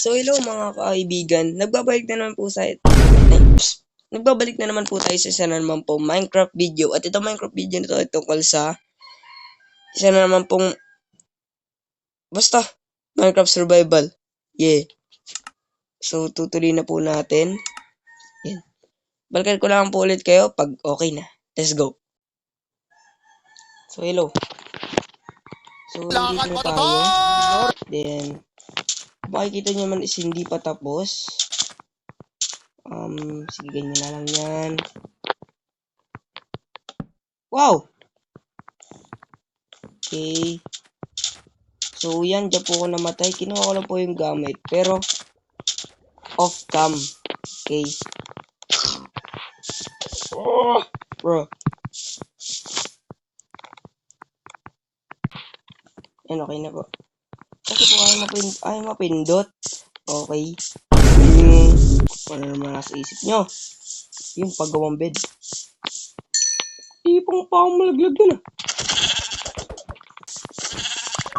So hello mga kaibigan, nagbabalik na naman po tayo sa isa na naman po Minecraft video. At ito Minecraft video na to ay tungkol sa isa na naman pong Minecraft survival. Yeah. So tutuloy na po natin. Yan. Balikan ko lang po ulit kayo pag okay na. Let's go. So hello. So dito na tayo. Then makikita nyo naman is hindi pa tapos. Sige, ganyan na lang yan. Wow! Okay. So, yan. Diyan po ako namatay. Kinuha ko lang po yung gamit. Pero, off-cam. Okay. Oh, bro. Yan, okay na po. Kasi po ayaw mapindot. Okay. Ano naman nasa isip nyo? Yung paggawang bed. Ipang pa akong malaglag dun ah.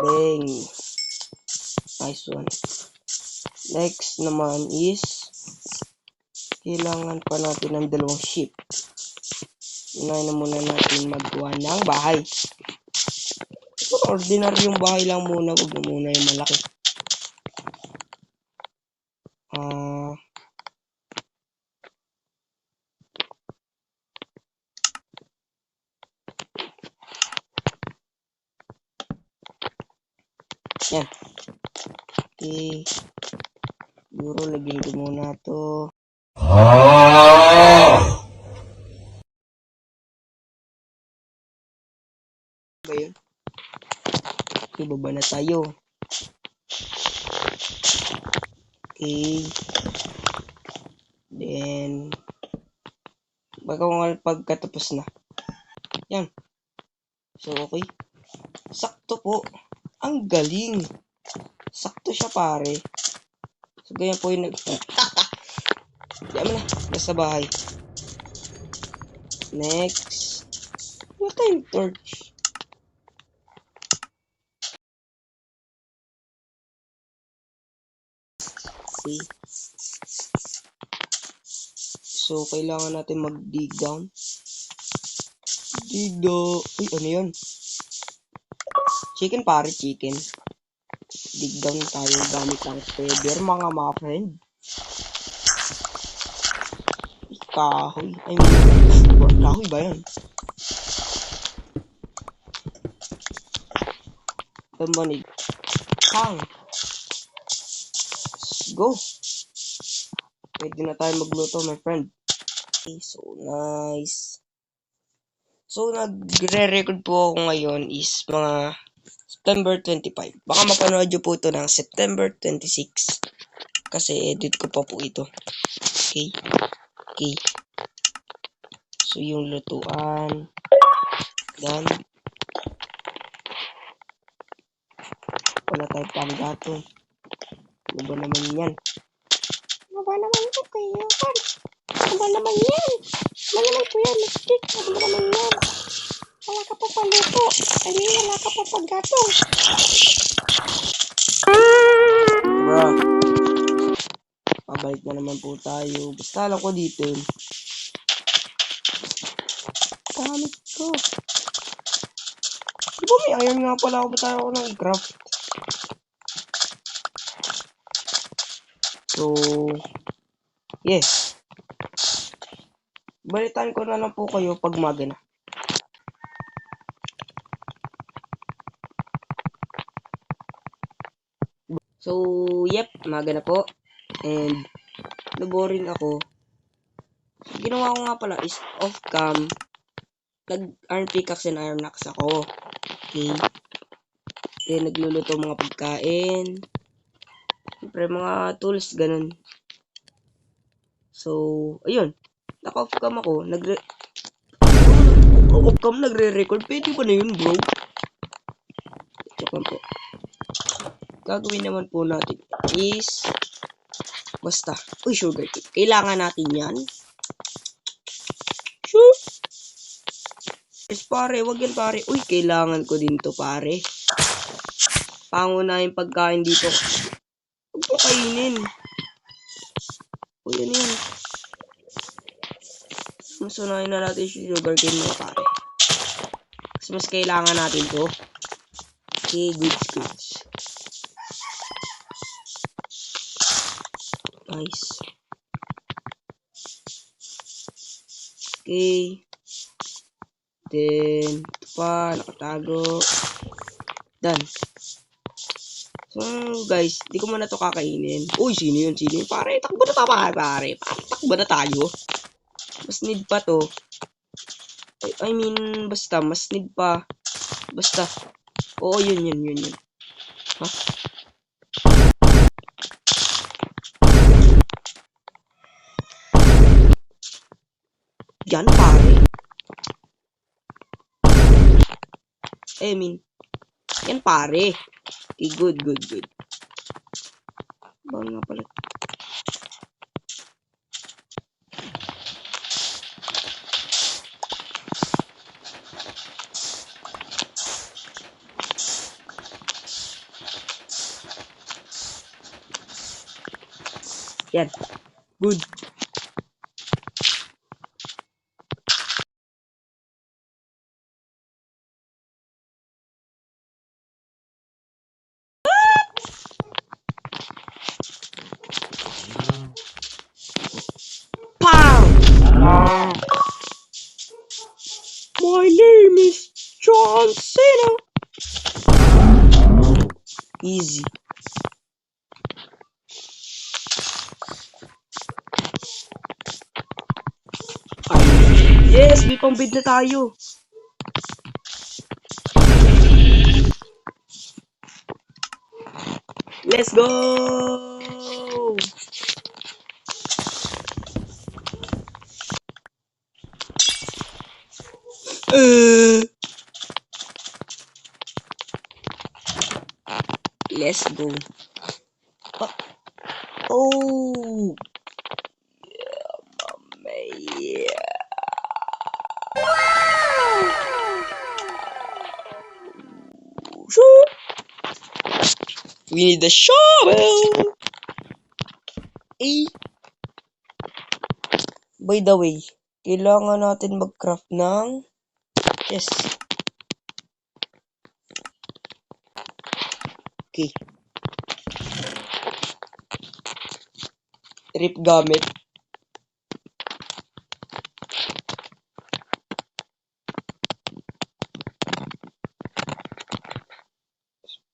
Bang. Nice one. Next naman is kailangan pa natin ng dalawang sheep. Unahin na muna natin magawa ng bahay. Ordinary yung bahay lang muna. Huwag na muna yung malaki. Yan. Okay. Siguro lagyan ko muna to. Ba yun? Okay, baba na tayo. Okay. Then, pagkatapos na. Yan. So, okay. Sakto po. Ang galing. Sakto siya, pare. So, ganyan po yung Diyan mo na. Nasa bahay. Next. Wala tayong torch. Okay. So, kailangan natin mag-dig down. Dig down. Uy, ano yun? Chicken, pare. Chicken. Dig down tayo gamit ang feather, mga friend. Kahoy. Ay, kahoy ba yan? Tambanig. Hang. Let's go. Pwede na tayo magluto, my friend. Okay, so nice. So, nagre-record po ako ngayon is mga September 25. Baka mapanood nyo po ito ng September 26. Kasi edit ko pa po ito. Okay. Okay. So, yung lutuan. Yan. Wala tayo panggatong. Ano ba naman yan? Ano ba naman ito kayo? Ano ba naman yan? Ano naman ko yan? Stick. Ano ba naman yan? Wala ka pa paluto. Ay, wala ka pa panggatong. Bro. Pabalik na naman po tayo. Basta alam ko dito. Gamit ko. Di ba may iron nga pala ako? Ba't ako ng craft? So, yes. Balitaan ko na lang po kayo pag maga na. So, yep, maga na po. And, naboring ako. Ginawa ko nga pala is off-cam. Nag-iron pickaxe and iron axe ako. Okay. Then, nagluluto mga pagkain. Siyempre, mga tools, ganun. So, ayun. Naka-off-cam ako. Off-cam, nagre-record. Pwede ba na yun, bro? Check lang po. Gagawin naman po natin is basta. Uy, sugar cake. Kailangan natin yan. Sure. Yes, pare. Wag yan, pare. Uy, kailangan ko din to, pare. Pangunahing pagkain dito. Huwag mo kainin. O yan yan. Masunahin na natin yung sugar cane mo pare. Kasi mas kailangan natin to. Okay, goods. Nice. Okay. Then, ito pa, nakatago. Done. So, guys, di ko muna to kakainin. Uy, sino yun? Pare, takbo na tayo, pare. Takbo na tayo. Mas need pa to. I mean, basta, mas need pa. Basta. Oo, yun. Ha? Yan, pare. I mean, yan, pare. Okay, good. Bawal nga pala. Yan. Good. Pow! My name is John Cena. Easy. Yes, may pambid na tayo. Let's go! Let's go. Oh! Yeah, mama, yeah. Shoot! We need the shovel! Eh. By the way, kailangan natin mag-craft ng chest. Okay. Rip gamit.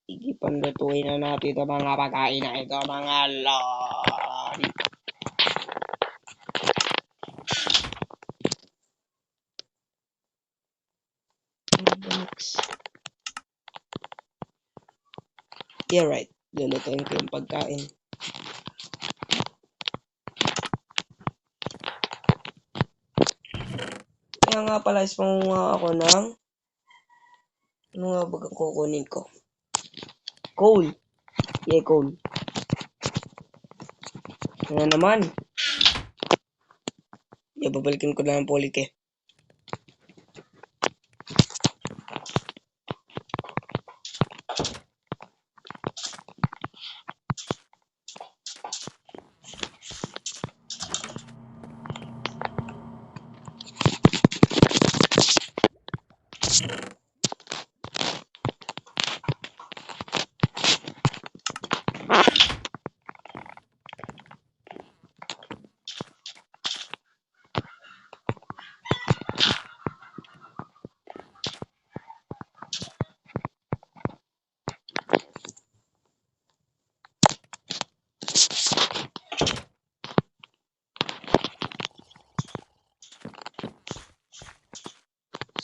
Sige, panlutuin na natin ito mga pagkain na ito mga lord. Yeah, right. Lulutuin ko yung pagkain. Kaya nga pala, ispangunga ako ng ano nga bagang kukunin ko? Coal. Yeah, coal. Ano naman? Yeah, babalikin ko na ng polik eh.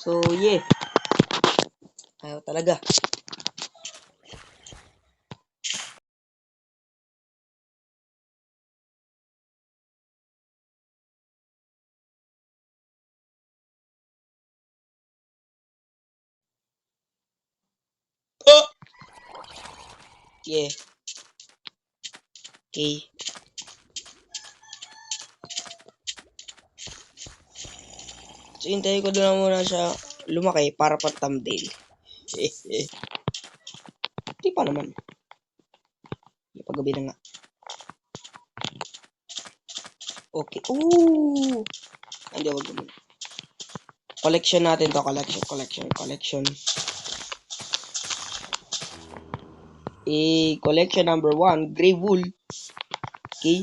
So, yeah. Ayaw talaga. Oh! Yeah. Okay. So, hintayin ko doon muna siya lumaki para pang thumbnail. Hindi pa naman. Paggabi na nga. Okay. Ooh! Hindi, wag naman. Collection natin to. Collection. Collection number 1. Grey wool. Okay.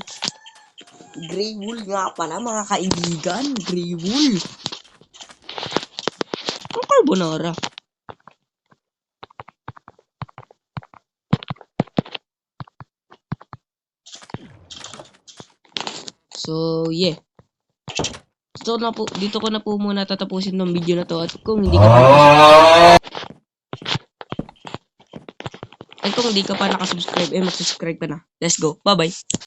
Grey wool nga pala, mga kaibigan. Grey wool. Ang carbonara. So, yeah. So, dito ko na po muna tatapusin ng video na to. At kung hindi ka pa nakasubscribe, mag-subscribe ka na. Let's go. Bye-bye.